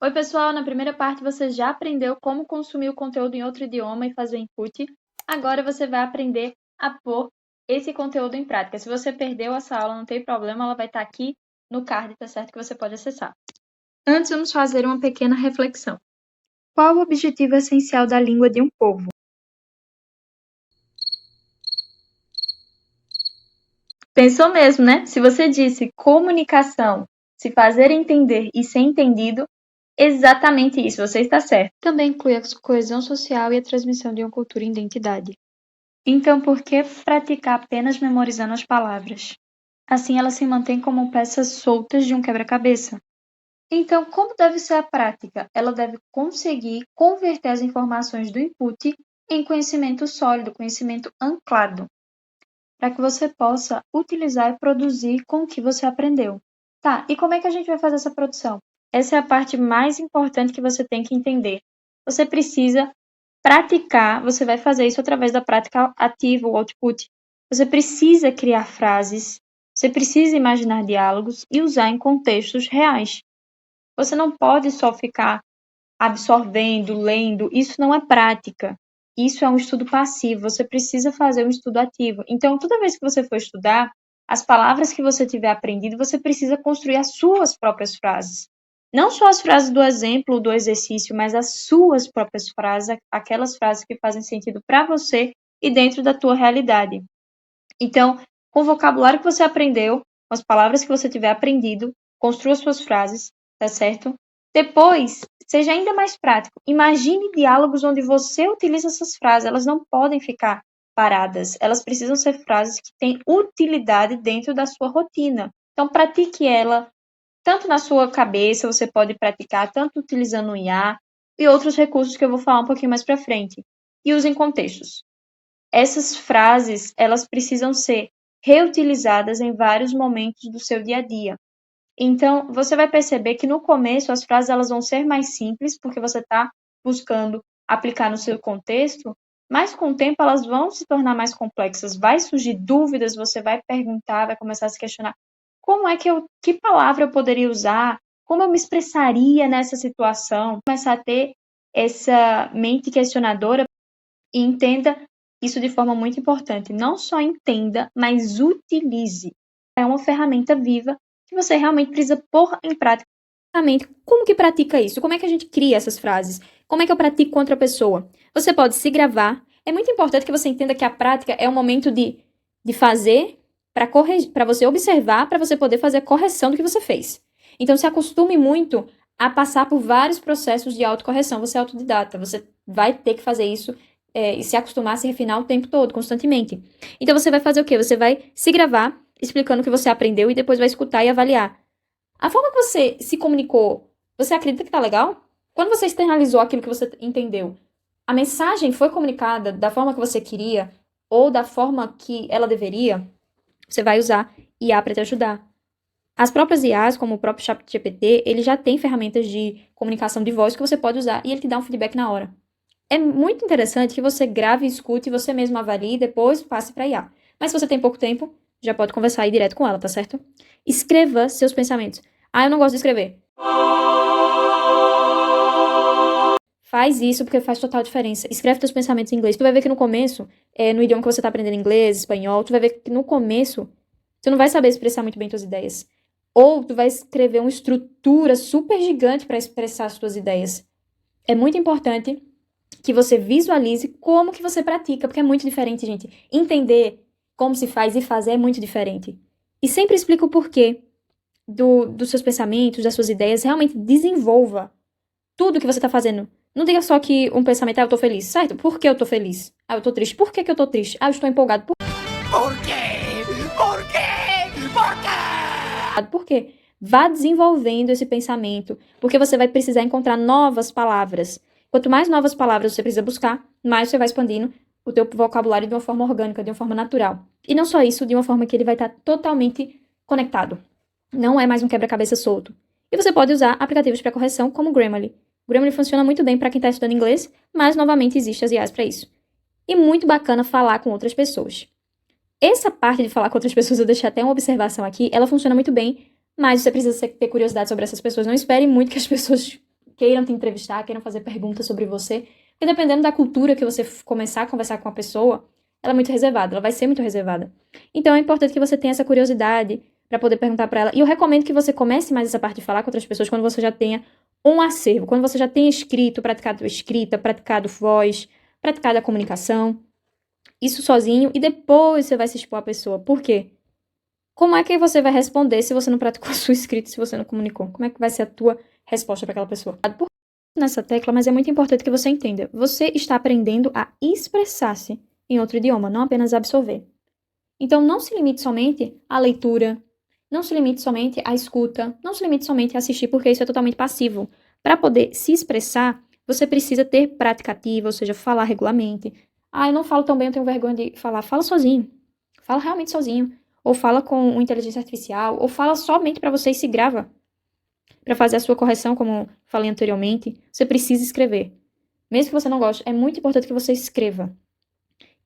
Oi, pessoal! Na primeira parte você já aprendeu como consumir o conteúdo em outro idioma e fazer o input. Agora você vai aprender a pôr esse conteúdo em prática. Se você perdeu essa aula, não tem problema, ela vai estar aqui no card, tá certo? Que você pode acessar. Antes, vamos fazer uma pequena reflexão. Qual o objetivo essencial da língua de um povo? Pensou mesmo, né? Se você disse comunicação, se fazer entender e ser entendido, exatamente isso, você está certo. Também inclui a coesão social e a transmissão de uma cultura e identidade. Então, por que praticar apenas memorizando as palavras? Assim, elas se mantêm como peças soltas de um quebra-cabeça. Então, como deve ser a prática? Ela deve conseguir converter as informações do input em conhecimento sólido, conhecimento anclado, para que você possa utilizar e produzir com o que você aprendeu. Tá, e como é que a gente vai fazer essa produção? Essa é a parte mais importante que você tem que entender. Você precisa praticar, você vai fazer isso através da prática ativa, o output. Você precisa criar frases, você precisa imaginar diálogos e usar em contextos reais. Você não pode só ficar absorvendo, lendo, isso não é prática. Isso é um estudo passivo, você precisa fazer um estudo ativo. Então, toda vez que você for estudar, as palavras que você tiver aprendido, você precisa construir as suas próprias frases. Não só as frases do exemplo, do exercício, mas as suas próprias frases, aquelas frases que fazem sentido para você e dentro da tua realidade. Então, com o vocabulário que você aprendeu, com as palavras que você tiver aprendido, construa suas frases, tá certo? Depois, seja ainda mais prático. Imagine diálogos onde você utiliza essas frases. Elas não podem ficar paradas. Elas precisam ser frases que têm utilidade dentro da sua rotina. Então, pratique ela tanto na sua cabeça, você pode praticar tanto utilizando o IA e outros recursos que eu vou falar um pouquinho mais para frente. E use em contextos. Essas frases, elas precisam ser reutilizadas em vários momentos do seu dia a dia. Então, você vai perceber que no começo as frases elas vão ser mais simples, porque você está buscando aplicar no seu contexto, mas com o tempo elas vão se tornar mais complexas. Vai surgir dúvidas, você vai perguntar, vai começar a se questionar como é que palavra eu poderia usar, como eu me expressaria nessa situação, começar a ter essa mente questionadora e entenda isso de forma muito importante. Não só entenda, mas utilize. É uma ferramenta viva que você realmente precisa pôr em prática. Como que pratica isso? Como é que a gente cria essas frases? Como é que eu pratico com outra pessoa? Você pode se gravar. É muito importante que você entenda que a prática é um momento de fazer para você observar, para você poder fazer a correção do que você fez. Então, se acostume muito a passar por vários processos de autocorreção. Você é autodidata, você vai ter que fazer isso e se acostumar a se refinar o tempo todo, constantemente. Então, você vai fazer o quê? Você vai se gravar explicando o que você aprendeu e depois vai escutar e avaliar. A forma que você se comunicou, você acredita que tá legal? Quando você externalizou aquilo que você entendeu, a mensagem foi comunicada da forma que você queria ou da forma que ela deveria, você vai usar IA para te ajudar. As próprias IAs, como o próprio ChatGPT, ele já tem ferramentas de comunicação de voz que você pode usar e ele te dá um feedback na hora. É muito interessante que você grave, escute, você mesmo avalie e depois passe para IA. Mas se você tem pouco tempo, já pode conversar aí direto com ela, tá certo? Escreva seus pensamentos. Ah, eu não gosto de escrever. Faz isso porque faz total diferença. Escreve teus pensamentos em inglês. Tu vai ver que no começo, no idioma que você tá aprendendo inglês, espanhol, tu vai ver que no começo, tu não vai saber expressar muito bem tuas ideias. Ou tu vai escrever uma estrutura super gigante para expressar as tuas ideias. É muito importante que você visualize como que você pratica, porque é muito diferente, gente. Entender como se faz e fazer é muito diferente. E sempre explica o porquê dos seus pensamentos, das suas ideias. Realmente desenvolva tudo que você está fazendo. Não diga só que um pensamento é eu tô feliz, certo? Por que eu tô feliz? Ah, eu tô triste. Por que eu tô triste? Ah, eu estou empolgado. Por quê? Por quê? Por quê? Por quê? Vá desenvolvendo esse pensamento, porque você vai precisar encontrar novas palavras. Quanto mais novas palavras você precisa buscar, mais você vai expandindo o teu vocabulário de uma forma orgânica, de uma forma natural. E não só isso, de uma forma que ele vai estar totalmente conectado. Não é mais um quebra-cabeça solto. E você pode usar aplicativos para correção como o Grammarly. O Grammarly funciona muito bem para quem está estudando inglês, mas novamente existe as IAs para isso. E muito bacana falar com outras pessoas. Essa parte de falar com outras pessoas, eu deixei até uma observação aqui, ela funciona muito bem, mas você precisa ter curiosidade sobre essas pessoas. Não espere muito que as pessoas queiram te entrevistar, queiram fazer perguntas sobre você. Porque dependendo da cultura que você começar a conversar com a pessoa, ela é muito reservada, ela vai ser muito reservada. Então é importante que você tenha essa curiosidade para poder perguntar para ela. E eu recomendo que você comece mais essa parte de falar com outras pessoas quando você já tenha um acervo, quando você já tenha escrito, praticado escrita, praticado voz, praticado a comunicação. Isso sozinho, e depois você vai se expor à pessoa. Por quê? Como é que você vai responder se você não praticou a sua escrita, se você não comunicou? Como é que vai ser a tua resposta para aquela pessoa? Por nessa tecla, mas é muito importante que você entenda. Você está aprendendo a expressar-se em outro idioma, não apenas absorver. Então, não se limite somente à leitura, não se limite somente à escuta, não se limite somente a assistir, porque isso é totalmente passivo. Para poder se expressar, você precisa ter prática ativa, ou seja, falar regularmente. Ah, eu não falo tão bem, eu tenho vergonha de falar. Fala sozinho. Fala realmente sozinho. Ou fala com uma inteligência artificial, ou fala somente para você e se grava. Para fazer a sua correção, como falei anteriormente, você precisa escrever. Mesmo que você não goste, é muito importante que você escreva.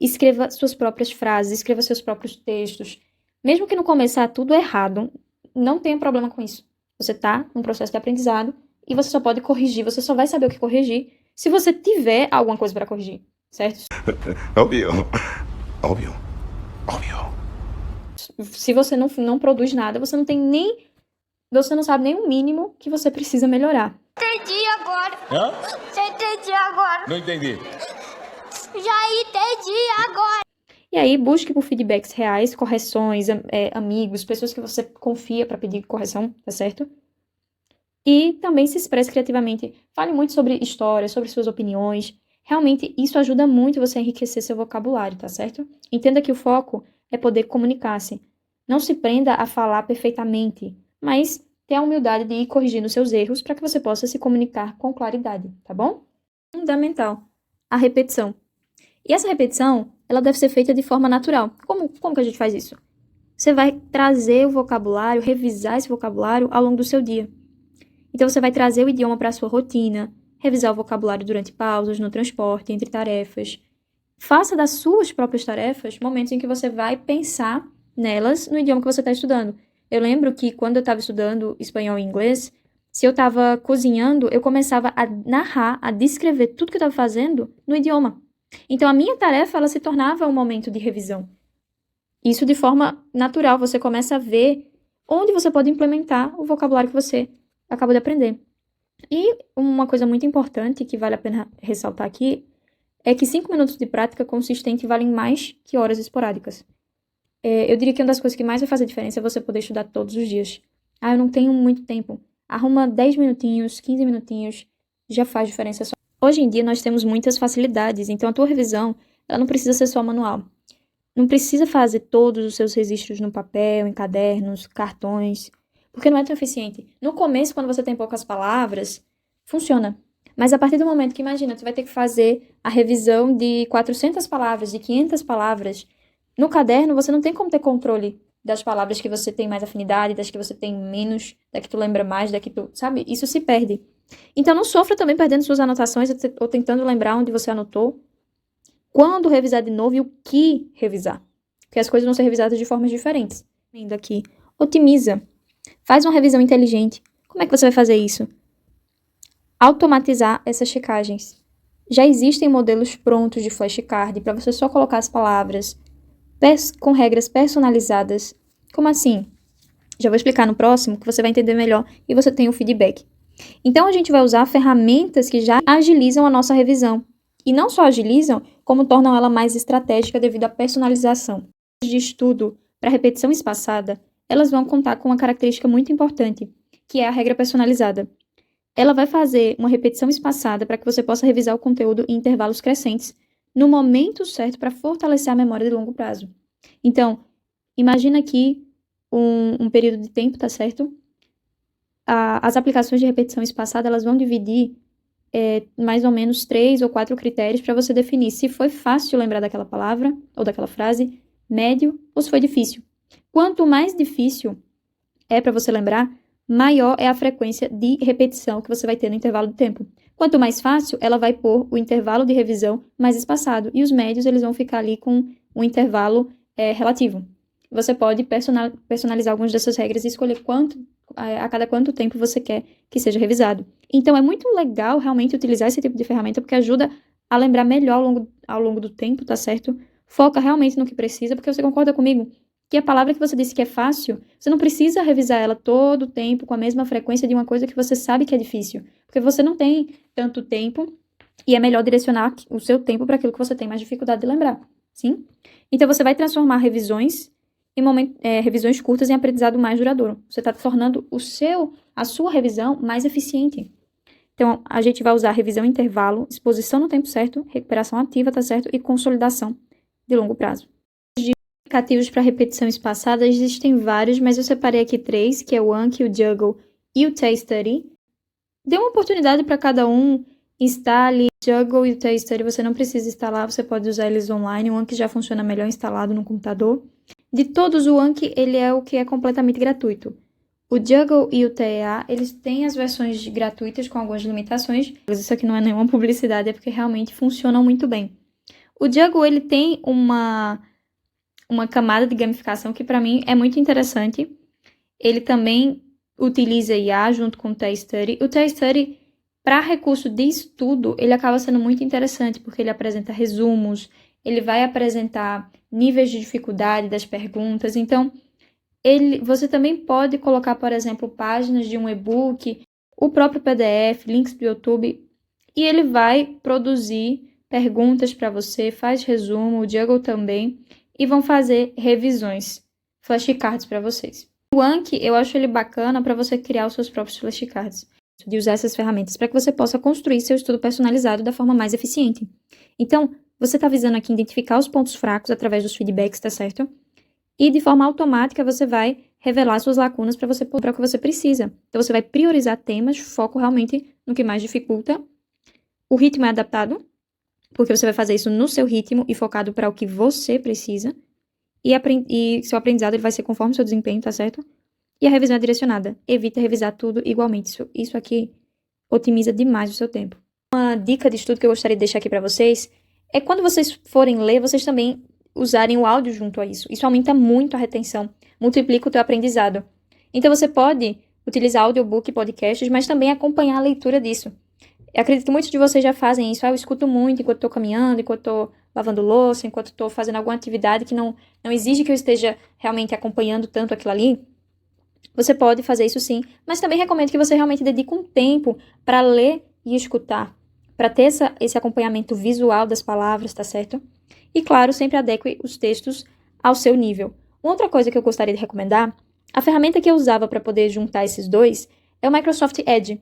Escreva suas próprias frases, escreva seus próprios textos. Mesmo que no começar tudo errado, não tenha problema com isso. Você está num processo de aprendizado e você só pode corrigir, você só vai saber o que corrigir se você tiver alguma coisa para corrigir, certo? Óbvio. Se você não produz nada, você não sabe nem o mínimo que você precisa melhorar. Entendi agora. Hã? Já entendi agora. Não entendi. Já entendi agora. E aí, busque por feedbacks reais, correções, amigos, pessoas que você confia para pedir correção, tá certo? E também se expresse criativamente. Fale muito sobre história, sobre suas opiniões. Realmente, isso ajuda muito você a enriquecer seu vocabulário, tá certo? Entenda que o foco é poder comunicar-se. Não se prenda a falar perfeitamente, mas tenha a humildade de ir corrigindo seus erros para que você possa se comunicar com claridade, tá bom? Fundamental. A repetição. E essa repetição, ela deve ser feita de forma natural. Como que a gente faz isso? Você vai trazer o vocabulário, revisar esse vocabulário ao longo do seu dia. Então, você vai trazer o idioma para a sua rotina, revisar o vocabulário durante pausas, no transporte, entre tarefas. Faça das suas próprias tarefas momentos em que você vai pensar nelas no idioma que você está estudando. Eu lembro que quando eu estava estudando espanhol e inglês, se eu estava cozinhando, eu começava a narrar, a descrever tudo que eu estava fazendo no idioma. Então, a minha tarefa, ela se tornava um momento de revisão. Isso de forma natural, você começa a ver onde você pode implementar o vocabulário que você acabou de aprender. E uma coisa muito importante que vale a pena ressaltar aqui é que 5 minutos de prática consistente valem mais que horas esporádicas. Eu diria que uma das coisas que mais vai fazer diferença é você poder estudar todos os dias. Ah, eu não tenho muito tempo. Arruma 10 minutinhos, 15 minutinhos, já faz diferença. Hoje em dia nós temos muitas facilidades, então a tua revisão, ela não precisa ser só manual. Não precisa fazer todos os seus registros no papel, em cadernos, cartões, porque não é tão eficiente. No começo, quando você tem poucas palavras, funciona. Mas a partir do momento que, imagina, tu vai ter que fazer a revisão de 400 palavras, de 500 palavras, no caderno você não tem como ter controle das palavras que você tem mais afinidade, das que você tem menos, da que tu lembra mais, da que tu, sabe? Isso se perde. Então não sofra também perdendo suas anotações ou tentando lembrar onde você anotou, quando revisar de novo e o que revisar. Porque as coisas vão ser revisadas de formas diferentes. Indo aqui, otimiza. Faz uma revisão inteligente. Como é que você vai fazer isso? Automatizar essas checagens. Já existem modelos prontos de flashcard para você só colocar as palavras com regras personalizadas. Como assim? Já vou explicar no próximo, que você vai entender melhor e você tem o feedback. Então, a gente vai usar ferramentas que já agilizam a nossa revisão. E não só agilizam, como tornam ela mais estratégica devido à personalização. De estudo para repetição espaçada, elas vão contar com uma característica muito importante, que é a regra personalizada. Ela vai fazer uma repetição espaçada para que você possa revisar o conteúdo em intervalos crescentes, no momento certo para fortalecer a memória de longo prazo. Então, imagina aqui um período de tempo, tá certo? As aplicações de repetição espaçada, elas vão dividir mais ou menos 3 ou 4 critérios para você definir se foi fácil lembrar daquela palavra ou daquela frase, médio ou se foi difícil. Quanto mais difícil é para você lembrar, maior é a frequência de repetição que você vai ter no intervalo de tempo. Quanto mais fácil, ela vai pôr o intervalo de revisão mais espaçado. E os médios, eles vão ficar ali com um intervalo relativo. Você pode personalizar algumas dessas regras e escolher a cada quanto tempo você quer que seja revisado. Então, é muito legal realmente utilizar esse tipo de ferramenta, porque ajuda a lembrar melhor ao longo do tempo, tá certo? Foca realmente no que precisa, porque você concorda comigo que a palavra que você disse que é fácil, você não precisa revisar ela todo o tempo com a mesma frequência de uma coisa que você sabe que é difícil, porque você não tem tanto tempo e é melhor direcionar o seu tempo para aquilo que você tem mais dificuldade de lembrar, sim? Então, você vai transformar revisões revisões curtas em aprendizado mais duradouro. Você está tornando a sua revisão mais eficiente. Então, a gente vai usar revisão em intervalo, exposição no tempo certo, recuperação ativa, tá certo? E consolidação de longo prazo. Indicativos para repetição espaçada existem vários, mas eu separei aqui 3, que é o Anki, o Juggle e o T-Study. Dê uma oportunidade para cada um, instale o Juggle e o T-Study, você não precisa instalar, você pode usar eles online, o Anki já funciona melhor instalado no computador. De todos, o Anki, ele é o que é completamente gratuito. O Juggle e o TEA, eles têm as versões gratuitas com algumas limitações. Isso aqui não é nenhuma publicidade, é porque realmente funcionam muito bem. O Juggle, ele tem uma camada de gamificação que para mim é muito interessante. Ele também utiliza IA junto com o T-Study. O T-Study, para recurso de estudo, ele acaba sendo muito interessante, porque ele apresenta resumos, ele vai apresentar níveis de dificuldade das perguntas. Então, você também pode colocar, por exemplo, páginas de um e-book, o próprio PDF, links do YouTube, e ele vai produzir perguntas para você, faz resumo, o Juggle também, e vão fazer revisões, flashcards para vocês. O Anki, eu acho ele bacana para você criar os seus próprios flashcards, de usar essas ferramentas para que você possa construir seu estudo personalizado da forma mais eficiente. Então, você está visando aqui identificar os pontos fracos através dos feedbacks, tá certo? E de forma automática você vai revelar suas lacunas para o que você precisa. Então você vai priorizar temas, foco realmente no que mais dificulta. O ritmo é adaptado, porque você vai fazer isso no seu ritmo e focado para o que você precisa. E seu aprendizado ele vai ser conforme o seu desempenho, tá certo? E a revisão é direcionada. Evita revisar tudo igualmente. Isso aqui otimiza demais o seu tempo. Uma dica de estudo que eu gostaria de deixar aqui para vocês é quando vocês forem ler, vocês também usarem o áudio junto a isso. Isso aumenta muito a retenção, multiplica o teu aprendizado. Então você pode utilizar audiobook e podcasts, mas também acompanhar a leitura disso. Eu acredito que muitos de vocês já fazem isso. Eu escuto muito enquanto estou caminhando, enquanto estou lavando louça, enquanto estou fazendo alguma atividade que não exige que eu esteja realmente acompanhando tanto aquilo ali. Você pode fazer isso sim, mas também recomendo que você realmente dedique um tempo para ler e escutar, para ter esse acompanhamento visual das palavras, tá certo? E, claro, sempre adeque os textos ao seu nível. Uma outra coisa que eu gostaria de recomendar, a ferramenta que eu usava para poder juntar esses dois é o Microsoft Edge.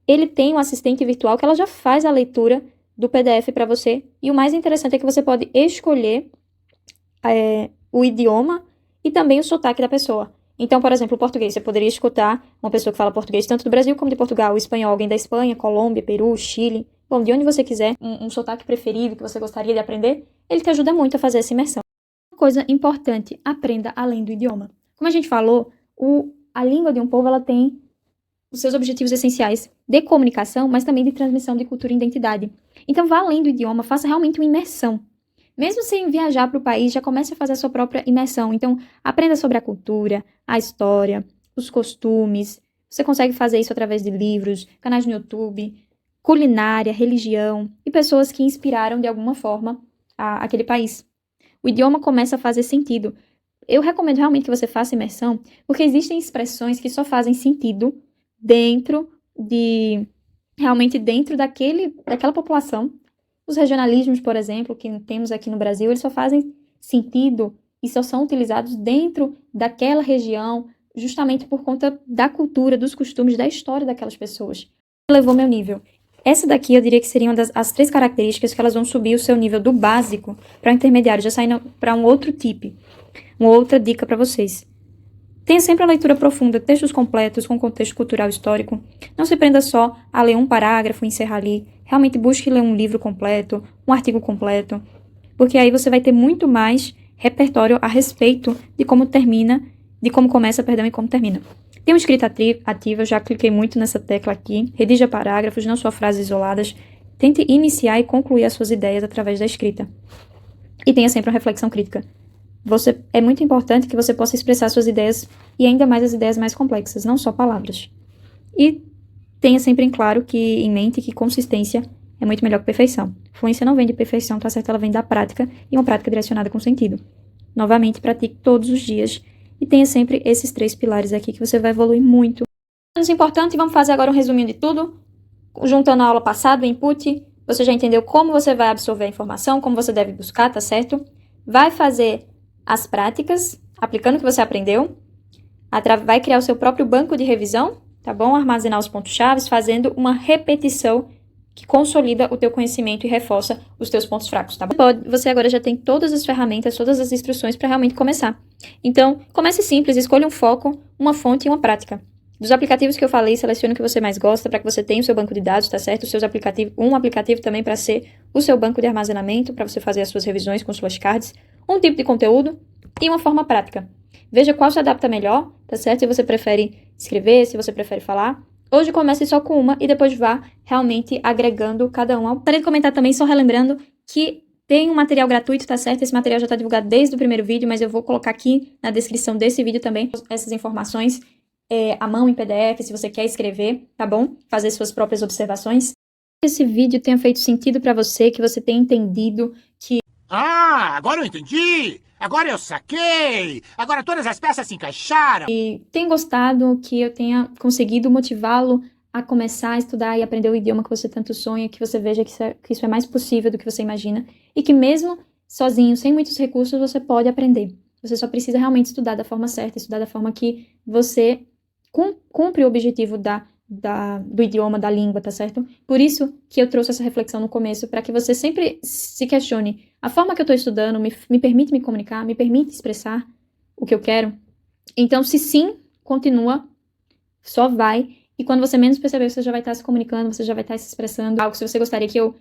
Ele tem um assistente virtual que ela já faz a leitura do PDF para você. E o mais interessante é que você pode escolher o idioma e também o sotaque da pessoa. Então, por exemplo, o português. Você poderia escutar uma pessoa que fala português tanto do Brasil como de Portugal. O espanhol, alguém da Espanha, Colômbia, Peru, Chile. Bom, de onde você quiser, um sotaque preferido que você gostaria de aprender, ele te ajuda muito a fazer essa imersão. Uma coisa importante, aprenda além do idioma. Como a gente falou, a língua de um povo ela tem os seus objetivos essenciais de comunicação, mas também de transmissão de cultura e identidade. Então, vá além do idioma, faça realmente uma imersão. Mesmo sem viajar para o país, já comece a fazer a sua própria imersão. Então, aprenda sobre a cultura, a história, os costumes. Você consegue fazer isso através de livros, canais no YouTube, culinária, religião e pessoas que inspiraram de alguma forma aquele país. O idioma começa a fazer sentido. Eu recomendo realmente que você faça imersão, porque existem expressões que só fazem sentido realmente dentro daquela população. Os regionalismos, por exemplo, que temos aqui no Brasil, eles só fazem sentido e só são utilizados dentro daquela região, justamente por conta da cultura, dos costumes, da história daquelas pessoas. Levou meu nível. Essa daqui eu diria que seriam as 3 características que elas vão subir o seu nível do básico para o intermediário, já saindo para um outro tipo. Uma outra dica para vocês. Tenha sempre a leitura profunda, textos completos com contexto cultural histórico. Não se prenda só a ler um parágrafo e encerrar ali. Realmente busque ler um livro completo, um artigo completo, porque aí você vai ter muito mais repertório a respeito de como começa e como termina. Tem uma escrita ativa, eu já cliquei muito nessa tecla aqui. Redija parágrafos, não só frases isoladas. Tente iniciar e concluir as suas ideias através da escrita. E tenha sempre uma reflexão crítica. É muito importante que você possa expressar suas ideias e ainda mais as ideias mais complexas, não só palavras. E tenha sempre em claro em mente que consistência é muito melhor que perfeição. Fluência não vem de perfeição, tá certo? Ela vem da prática e uma prática direcionada com sentido. Novamente, pratique todos os dias e tenha sempre esses 3 pilares aqui que você vai evoluir muito. Menos importante, vamos fazer agora um resuminho de tudo. Juntando a aula passada, o input, você já entendeu como você vai absorver a informação, como você deve buscar, tá certo? Vai fazer as práticas, aplicando o que você aprendeu. Vai criar o seu próprio banco de revisão, tá bom? Armazenar os pontos-chave, fazendo uma repetição que consolida o teu conhecimento e reforça os teus pontos fracos, tá bom? Você agora já tem todas as ferramentas, todas as instruções para realmente começar. Então, comece simples, escolha um foco, uma fonte e uma prática. Dos aplicativos que eu falei, selecione o que você mais gosta para que você tenha o seu banco de dados, tá certo? Um aplicativo também para ser o seu banco de armazenamento, para você fazer as suas revisões com suas cards, um tipo de conteúdo e uma forma prática. Veja qual se adapta melhor, tá certo? Se você prefere escrever, se você prefere falar. Hoje comece só com uma e depois vá realmente agregando cada um. Gostaria de comentar também, só relembrando, que tem um material gratuito, tá certo? Esse material já está divulgado desde o primeiro vídeo, mas eu vou colocar aqui na descrição desse vídeo também essas informações à mão em PDF, se você quer escrever, tá bom? Fazer suas próprias observações. Que esse vídeo tenha feito sentido para você, que você tenha entendido que... Ah, agora eu entendi! Agora eu saquei! Agora todas as peças se encaixaram! E tenha gostado, que eu tenha conseguido motivá-lo a começar a estudar e aprender o idioma que você tanto sonha, que você veja que isso é mais possível do que você imagina, e que mesmo sozinho, sem muitos recursos, você pode aprender. Você só precisa realmente estudar da forma certa, estudar da forma que você cumpre o objetivo do idioma, da língua, tá certo? Por isso que eu trouxe essa reflexão no começo, para que você sempre se questione: a forma que eu estou estudando me permite me comunicar, me permite expressar o que eu quero? Então, se sim, continua, só vai, e quando você menos perceber, você já vai estar se comunicando, você já vai estar se expressando. Algo, se você gostaria que eu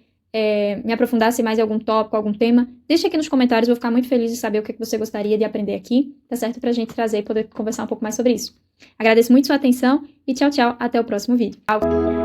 me aprofundasse mais em algum tópico, algum tema, deixa aqui nos comentários, eu vou ficar muito feliz de saber o que você gostaria de aprender aqui, tá certo? Pra gente trazer e poder conversar um pouco mais sobre isso. Agradeço muito sua atenção e tchau, tchau, até o próximo vídeo. Tchau.